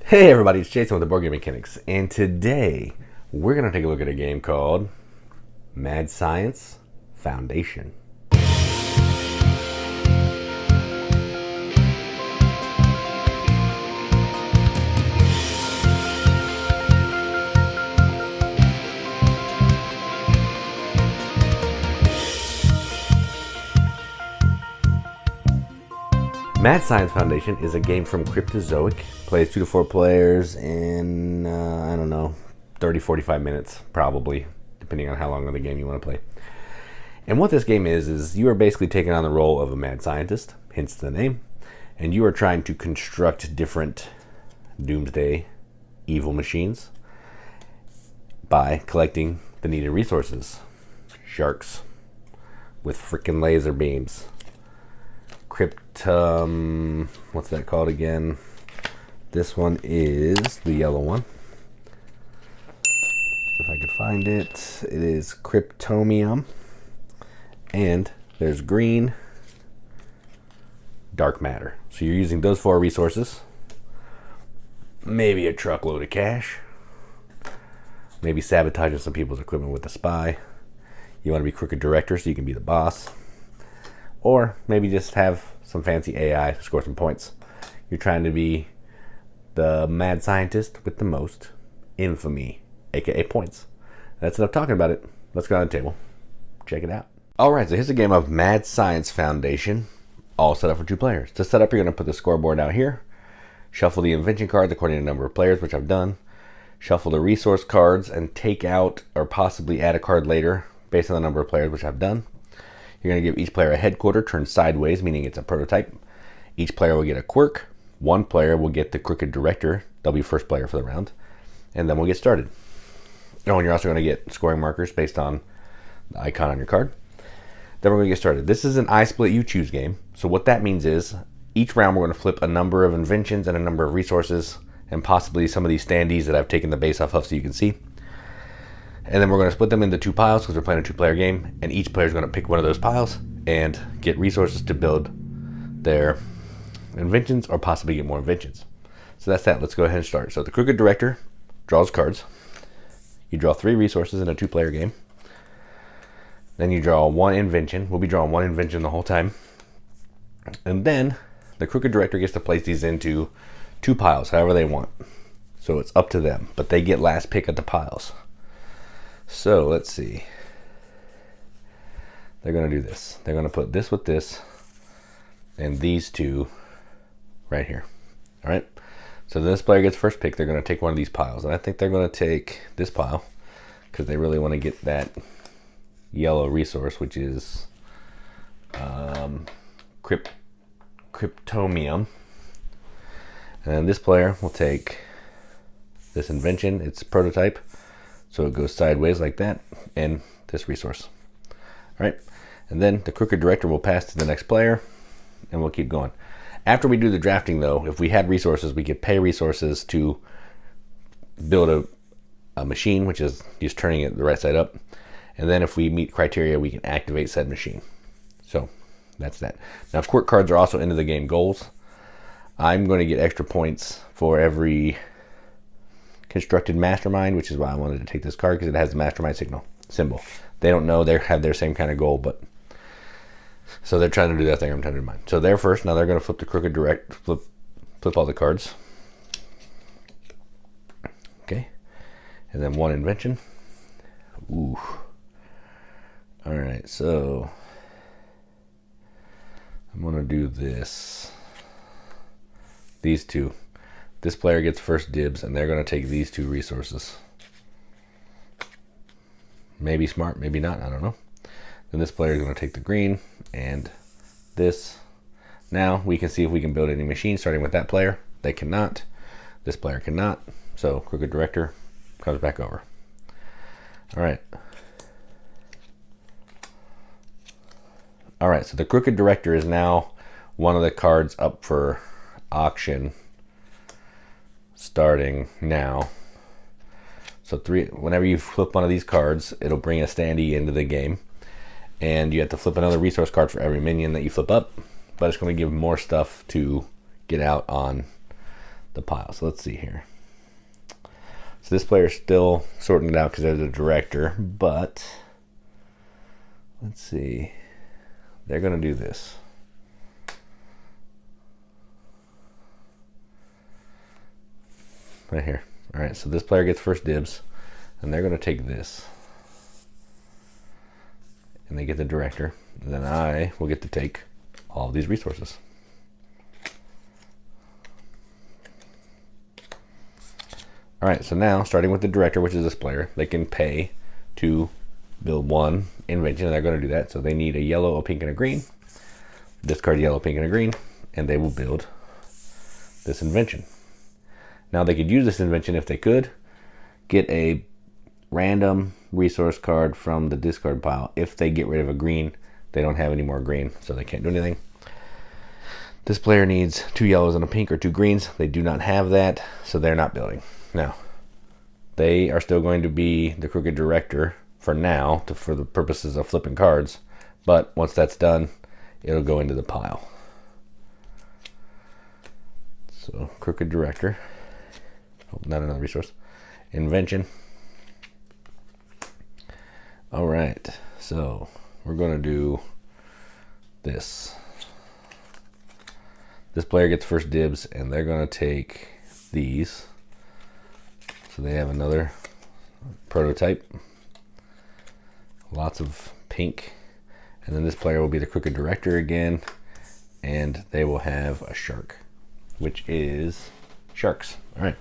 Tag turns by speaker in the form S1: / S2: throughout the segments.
S1: Hey everybody, it's Jason with the Boardgame Mechanics, and today we're going to take a look at a game called Mad Science Foundation. Mad Science Foundation is a game from Cryptozoic. Plays 2 to 4 players in, 30-45 minutes, probably, depending on how long of the game you want to play. And what this game is you are basically taking on the role of a mad scientist, hence the name, and you are trying to construct different doomsday evil machines by collecting the needed resources. Sharks with freaking laser beams. What's that called again? This one is the yellow one. If I could find it, it is Cryptomium. And there's green, dark matter. So you're using those 4 resources. Maybe a truckload of cash. Maybe sabotaging some people's equipment with a spy. You want to be crooked director so you can be the boss. Or maybe just have some fancy AI to score some points. You're trying to be the mad scientist with the most infamy, aka points. That's enough talking about it. Let's go on the table. Check it out. Alright, so here's a game of Mad Science Foundation, all set up for 2 players. To set up, you're going to put the scoreboard out here. Shuffle the invention cards according to the number of players, which I've done. Shuffle the resource cards and take out or possibly add a card later based on the number of players, which I've done. You're going to give each player a headquarter turned sideways, meaning it's a prototype. Each player will get a quirk. 1 player will get the crooked director. They'll be first player for the round. And then we'll get started. Oh, and you're also going to get scoring markers based on the icon on your card. Then we're going to get started. This is an I split you choose game. So what that means is each round we're going to flip a number of inventions and a number of resources and possibly some of these standees that I've taken the base off of so you can see. And then we're going to split them into 2 piles because we're playing a 2-player game. And each player is going to pick one of those piles and get resources to build their inventions or possibly get more inventions. So that's that. Let's go ahead and start. So the crooked director draws cards. You draw 3 resources in a 2-player game. Then you draw 1 invention. We'll be drawing 1 invention the whole time. And then the crooked director gets to place these into 2 piles, however they want. So it's up to them. But they get last pick at the piles. So let's see. They're going to do this. They're going to put this with this and these 2 right here. All right. So this player gets first pick. They're going to take one of these piles. And I think they're going to take this pile because they really want to get that yellow resource, which is Cryptomium. And this player will take this invention. It's prototype. So it goes sideways like that, and this resource. All right, and then the crooked director will pass to the next player, and we'll keep going. After we do the drafting, though, if we had resources, we could pay resources to build a machine, which is just turning it the right side up. And then if we meet criteria, we can activate said machine. So that's that. Now, quirk cards are also into the game goals. I'm going to get extra points for every constructed mastermind, which is why I wanted to take this card because it has the mastermind symbol. They don't know they have their same kind of goal, but so they're trying to do that thing I'm trying to do mine. So they're first. Now they're going to flip the crooked direct, flip all the cards. Okay, and then 1 invention. Ooh. All right, so I'm going to do this. These 2. This player gets first dibs, and they're going to take these 2 resources. Maybe smart, maybe not, I don't know. Then this player is going to take the green and this. Now we can see if we can build any machine starting with that player. They cannot. This player cannot. So crooked director comes back over. All right. All right, so the crooked director is now one of the cards up for auction starting now. So whenever you flip one of these cards, it'll bring a standee into the game. And you have to flip another resource card for every minion that you flip up. But it's going to give more stuff to get out on the pile. So let's see here. So this player is still sorting it out because they're the director, but let's see. They're going to do this. Right here. All right, so this player gets first dibs, and they're going to take this. And they get the director. And then I will get to take all of these resources. All right, so now, starting with the director, which is this player, they can pay to build one invention, and they're going to do that. So they need a yellow, a pink, and a green. Discard yellow, pink, and a green, and they will build this invention. Now they could use this invention if they could get a random resource card from the discard pile. If they get rid of a green, they don't have any more green, so they can't do anything. This player needs 2 yellows and a pink or 2 greens. They do not have that, so they're not building. Now, they are still going to be the crooked director for now, for the purposes of flipping cards, but once that's done, it'll go into the pile. So, crooked director. Oh, not another resource. Invention. All right, so we're going to do this. This player gets first dibs, and they're going to take these. So they have another prototype. Lots of pink. And then this player will be the crooked director again, and they will have a shark, which is sharks. All right.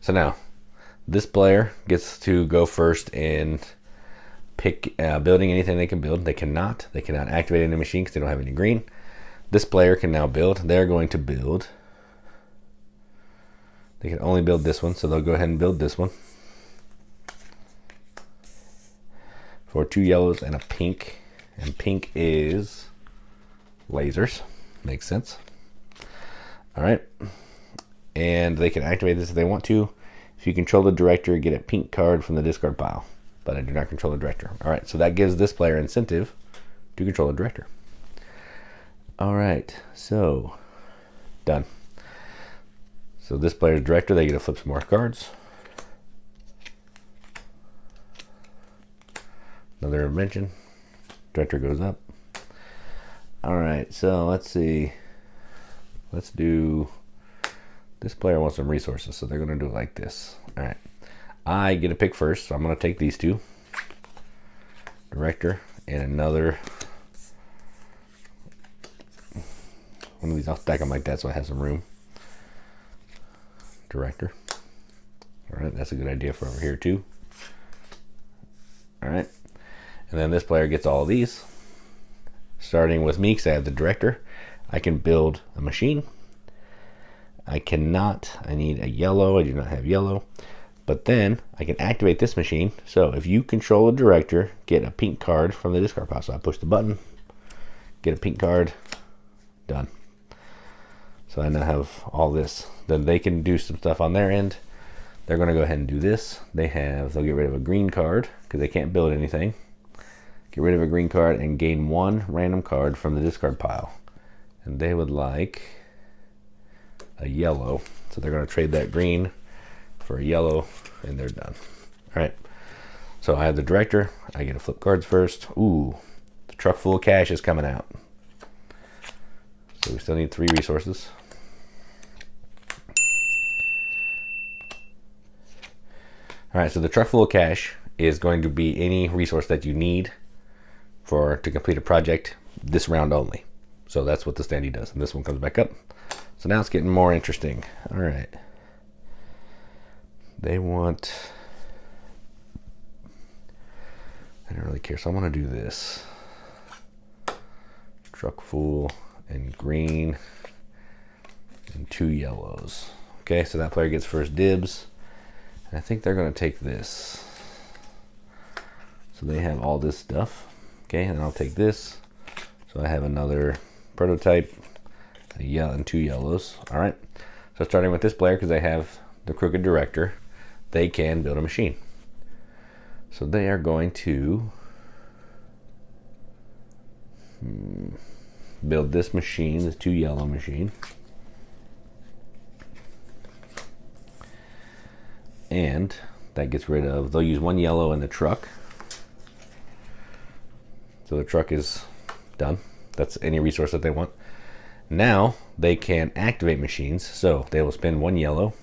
S1: So now, this player gets to go first and pick building anything they can build. They cannot activate any machine because they don't have any green. This player can now build. They're going to build. They can only build this one, so they'll go ahead and build this one. For 2 yellows and a pink. And pink is lasers. Makes sense. All right. And they can activate this if they want to. If you control the director, get a pink card from the discard pile. But I do not control the director. All right, so that gives this player incentive to control the director. All right, so done. So this player's director, they get to flip some more cards. Another invention. Director goes up. All right, so let's see. Let's do, this player wants some resources, so they're going to do it like this. All right, I get to pick first, so I'm going to take these 2. Director and another one of these. I'll stack them like that so I have some room. Director. All right, that's a good idea for over here too. All right, and then this player gets all of these. Starting with me, because I have the director, I can build a machine. I cannot. I need a yellow. I do not have yellow. But then I can activate this machine. So if you control a director, get a pink card from the discard pile. So I push the button, get a pink card, done. So I now have all this. Then they can do some stuff on their end. They're going to go ahead and do this. They'll get rid of a green card because they can't build anything. Get rid of a green card and gain 1 random card from the discard pile. And they would like a yellow. So they're going to trade that green for a yellow, and they're done. All right, so I have the director. I get to flip cards first. Ooh, the truck full of cash is coming out. So we still need 3 resources. All right, so the truck full of cash is going to be any resource that you need to complete a project this round only. So that's what the standee does, and this one comes back up. So now it's getting more interesting. All right. They want, I don't really care, so I want to do this. Truck full and green and 2 yellows. Okay, so that player gets first dibs. And I think they're going to take this. So they have all this stuff. Okay, and I'll take this. So I have another prototype, a yellow and 2 yellows. All right, so starting with this player, because they have the crooked director, they can build a machine. So they are going to build this machine, this 2 yellow machine. And that gets rid of, they'll use 1 yellow in the truck. So the truck is done. That's any resource that they want. Now they can activate machines. So they will spend 1 yellow,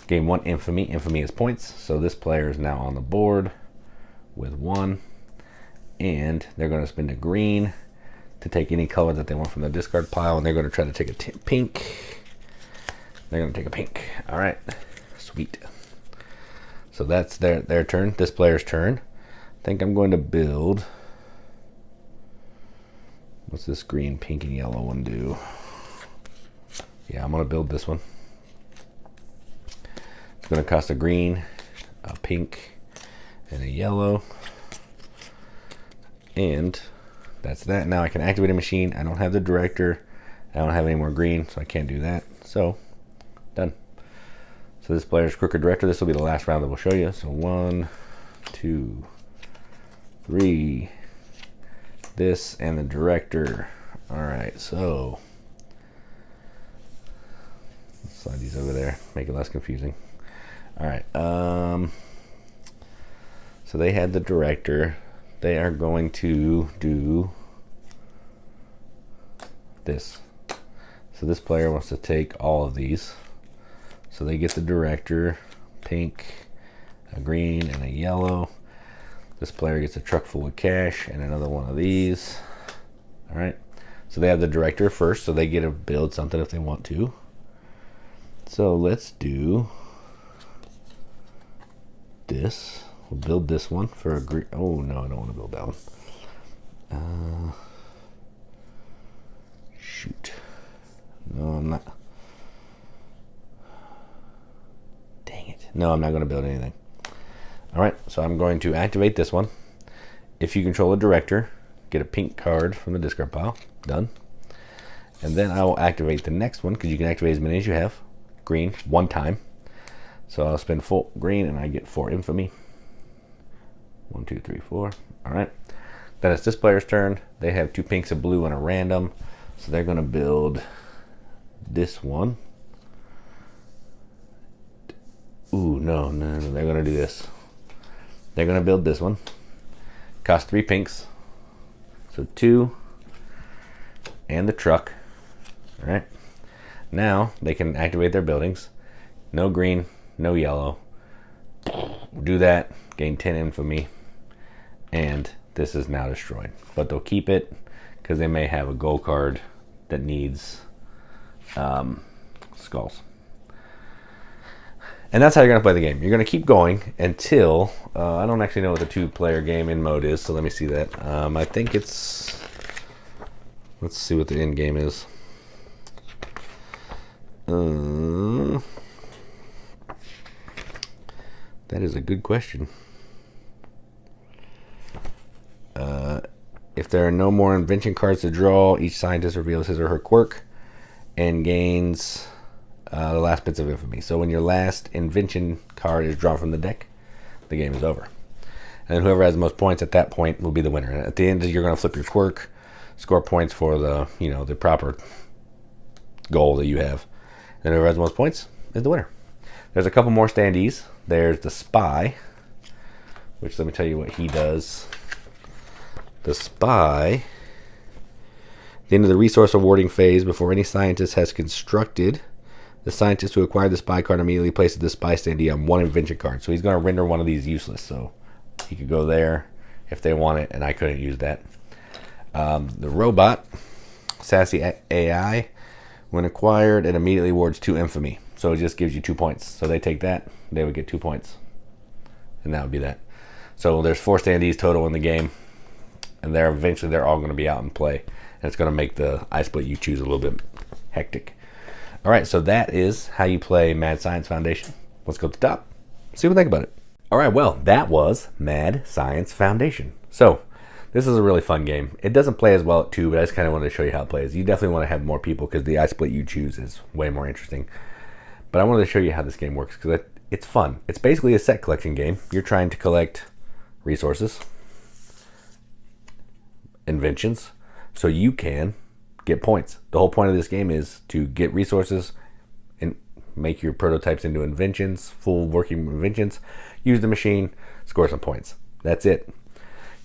S1: gain 1 infamy. Infamy is points. So this player is now on the board with 1. And they're going to spend a green to take any color that they want from the discard pile. And they're going to try to take a pink. They're going to take a pink. All right. Sweet. So that's their turn. This player's turn. I think I'm going to build. What's this green, pink, and yellow one do? Yeah, I'm going to build this one. It's going to cost a green, a pink, and a yellow. And that's that. Now I can activate a machine. I don't have the director. I don't have any more green, so I can't do that. So, done. So this player's crooked director. This will be the last round that we'll show you. So 1, 2, 3. This and the director. All right, so let's slide these over there, make it less confusing. All right, so they had the director. They are going to do this. So this player wants to take all of these. So they get the director, pink, a green, and a yellow. This player gets a truck full of cash and another one of these. All right. So they have the director first, so they get to build something if they want to. So let's do this. We'll build this one for a green. Oh no, I don't want to build that one. Shoot. No, I'm not. Dang it. No, I'm not going to build anything. All right, so I'm going to activate this one. If you control a director, get a pink card from the discard pile. Done. And then I will activate the next one because you can activate as many as you have. Green, 1 time. So I'll spend 4 green and I get 4 infamy. 1, 2, 3, 4. All right. Then it's this player's turn. They have 2 pinks, a blue, and a random. So they're going to build this one. Ooh, no. They're going to do this. They're going to build this one. Cost 3 pinks. So 2. And the truck. All right. Now they can activate their buildings. No green, no yellow. Do that. Gain 10 infamy. And this is now destroyed. But they'll keep it because they may have a gold card that needs skulls. And that's how you're going to play the game. You're going to keep going until, I don't actually know what the 2-player game in mode is, so let me see that. I think it's, let's see what the end game is. That is a good question. If there are no more invention cards to draw, each scientist reveals his or her quirk and gains the last bits of infamy. So when your last invention card is drawn from the deck, the game is over. And whoever has the most points at that point will be the winner. And at the end, you're going to flip your quirk, score points for the, the proper goal that you have. And whoever has the most points is the winner. There's a couple more standees. There's the spy, which let me tell you what he does. The spy, at the end of the resource awarding phase, before any scientist has constructed, the scientist who acquired the spy card immediately places the spy standee on 1 invention card. So he's going to render one of these useless. So he could go there if they want it, and I couldn't use that. The robot, sassy AI, when acquired, it immediately awards 2 infamy. So it just gives you 2 points. So they take that, they would get 2 points. And that would be that. So there's 4 standees total in the game. And eventually they're all going to be out in play. And it's going to make the I Split You Choose a little bit hectic. All right, so that is how you play Mad Science Foundation. Let's go to the top, see what we think about it. All right, well, that was Mad Science Foundation. So this is a really fun game. It doesn't play as well at 2, but I just kind of wanted to show you how it plays. You definitely want to have more people because the I Split You Choose is way more interesting. But I wanted to show you how this game works because it's fun. It's basically a set collection game. You're trying to collect resources, inventions, so you can get points. The whole point of this game is to get resources and make your prototypes into inventions, full working inventions, use the machine, score some points. That's it.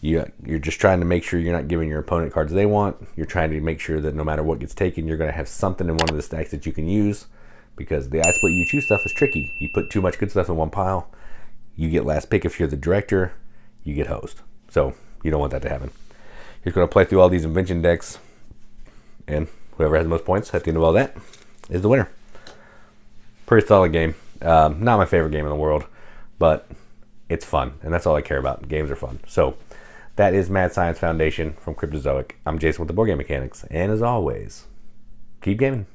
S1: You're just trying to make sure you're not giving your opponent cards they want. You're trying to make sure that no matter what gets taken, you're going to have something in one of the stacks that you can use, because the I split you choose stuff is tricky. You put too much good stuff in one pile, you get last pick. If you're the director, you get host. So you don't want that to happen. You're going to play through all these invention decks, and whoever has the most points at the end of all that is the winner. Pretty solid game. Not my favorite game in the world, but it's fun, and that's all I care about. Games are fun. So that is Mad Science Foundation from Cryptozoic. I'm Jason with the Board Game Mechanics, and as always, keep gaming.